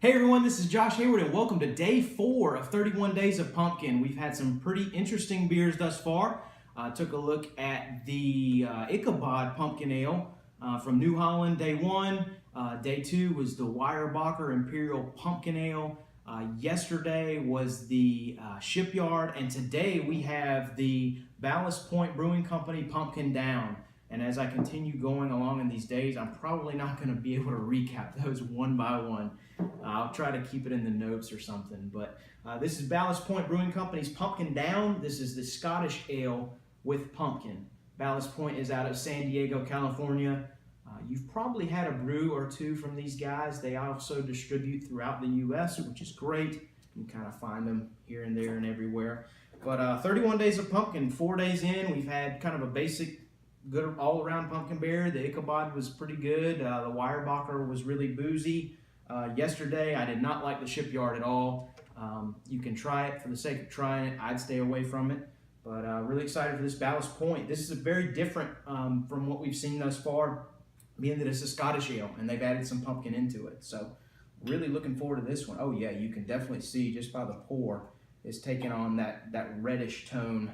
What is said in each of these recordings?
Hey everyone, this is Josh Hayward and welcome to day 4 of 31 Days of Pumpkin. We've had some pretty interesting beers thus far. Took a look at the Ichabod Pumpkin Ale from New Holland, day 1. Day 2 was the Weyerbacher Imperial Pumpkin Ale. Yesterday was the Shipyard, and today we have the Ballast Point Brewing Company Pumpkin Down. And as I continue going along in these days, I'm probably not going to be able to recap those one by one. I'll try to keep it in the notes or something. But this is Ballast Point Brewing Company's Pumpkin Down. This is the Scottish Ale with pumpkin. Ballast Point is out of San Diego, California. You've probably had a brew or two from these guys. They also distribute throughout the U.S., which is great. You can kind of find them here and there and everywhere. But 31 Days of Pumpkin, 4 days in, we've had kind of a basic good all-around pumpkin beer. The Ichabod was pretty good. The Weyerbacher was really boozy. Yesterday, I did not like the Shipyard at all. You can try it for the sake of trying it. I'd stay away from it. But really excited for this Ballast Point. This is very different from what we've seen thus far, being that it's a Scottish ale, and they've added some pumpkin into it. So really looking forward to this one. Oh yeah, you can definitely see just by the pour, it's taking on that reddish tone,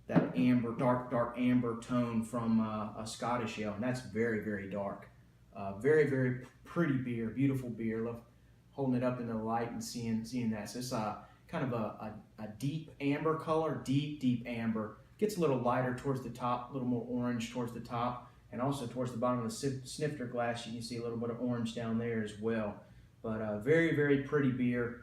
that amber, dark amber tone from a Scottish ale, and that's very, very dark. Very, very pretty beer, beautiful beer. Love holding it up in the light and seeing that. So it's kind of a deep amber color, deep amber. Gets a little lighter towards the top, a little more orange towards the top, and also towards the bottom of the snifter glass, you can see a little bit of orange down there as well. But very, very pretty beer.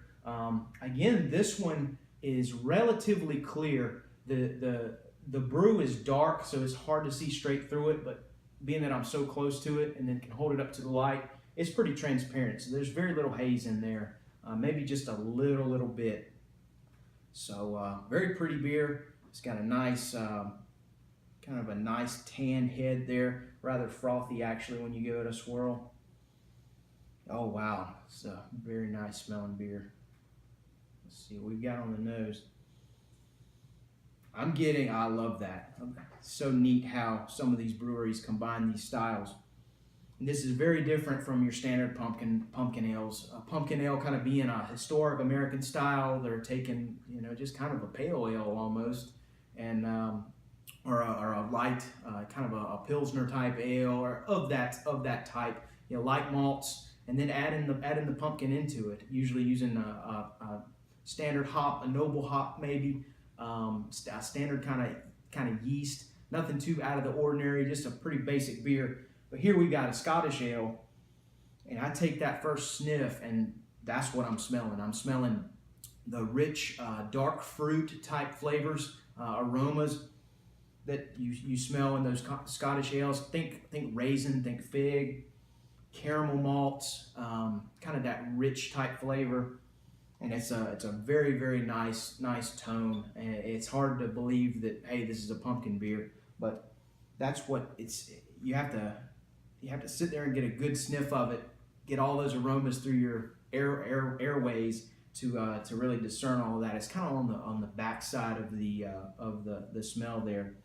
Again, this one is relatively clear. The brew is dark, so it's hard to see straight through it, but being that I'm so close to it and then can hold it up to the light, it's pretty transparent. So there's very little haze in there, maybe just a little bit. So very pretty beer. It's got a nice, kind of a nice tan head there, rather frothy actually when you give it a swirl. Oh wow, it's a very nice smelling beer. Let's see what we've got on the nose. I love that. So neat how some of these breweries combine these styles. And this is very different from your standard pumpkin ales. Pumpkin ale kind of being a historic American style. They're taking, just kind of a pale ale almost, and or a light, kind of a pilsner type ale, or of that type. Light malts, and then adding the pumpkin into it. Usually using a standard hop, a noble hop maybe. A standard kind of yeast, nothing too out of the ordinary, just a pretty basic beer. But here we got a Scottish ale, and I take that first sniff, and that's what I'm smelling. I'm smelling the rich, dark fruit type flavors, aromas that you smell in those Scottish ales. Think raisin, think fig, caramel malts, kind of that rich type flavor. And it's a very, very nice tone. And it's hard to believe that, hey, this is a pumpkin beer, but that's what it's. You have to sit there and get a good sniff of it, get all those aromas through your airways to really discern all of that. It's kind of on the back side of the smell there,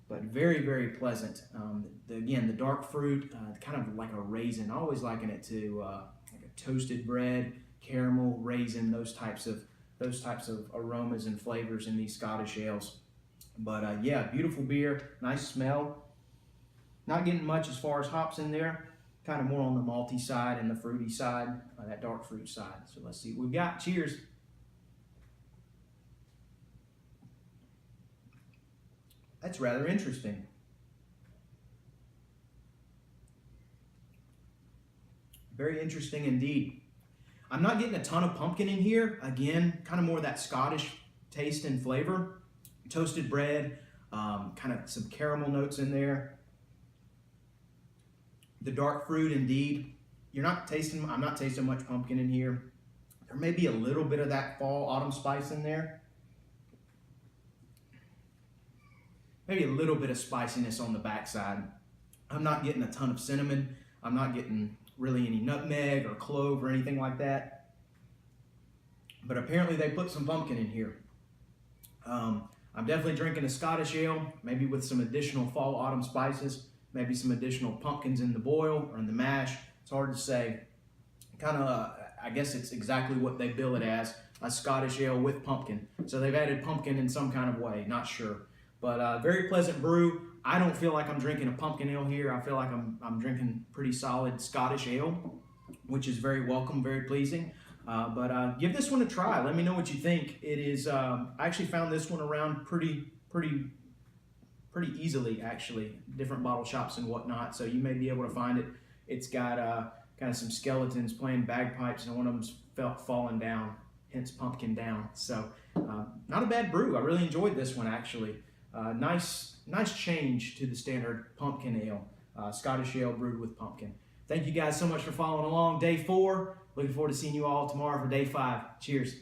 but very, very pleasant. Again, the dark fruit, kind of like a raisin. I always liken it to like a toasted bread. Caramel, raisin, those types of aromas and flavors in these Scottish ales. But yeah, beautiful beer, nice smell. Not getting much as far as hops in there. Kind of more on the malty side and the fruity side, that dark fruit side. So let's see what we've got. Cheers. That's rather interesting. Very interesting indeed. I'm not getting a ton of pumpkin in here. Again, kind of more of that Scottish taste and flavor. Toasted bread, kind of some caramel notes in there. The dark fruit, indeed. I'm not tasting much pumpkin in here. There may be a little bit of that fall autumn spice in there. Maybe a little bit of spiciness on the backside. I'm not getting a ton of cinnamon. I'm not getting really any nutmeg or clove or anything like that. But apparently they put some pumpkin in here. I'm definitely drinking a Scottish ale, maybe with some additional fall autumn spices, maybe some additional pumpkins in the boil or in the mash. It's hard to say. I guess it's exactly what they bill it as, a Scottish ale with pumpkin. So they've added pumpkin in some kind of way, not sure. But very pleasant brew. I don't feel like I'm drinking a pumpkin ale here. I feel like I'm drinking pretty solid Scottish ale, which is very welcome, very pleasing. But give this one a try. Let me know what you think. It is. I actually found this one around pretty easily, actually, different bottle shops and whatnot. So you may be able to find it. It's got kind of some skeletons playing bagpipes, and one of them's falling down, hence Pumpkin Down. So not a bad brew. I really enjoyed this one, actually. Nice change to the standard pumpkin ale, Scottish ale brewed with pumpkin. Thank you guys so much for following along. Day 4. Looking forward to seeing you all tomorrow for day 5. Cheers.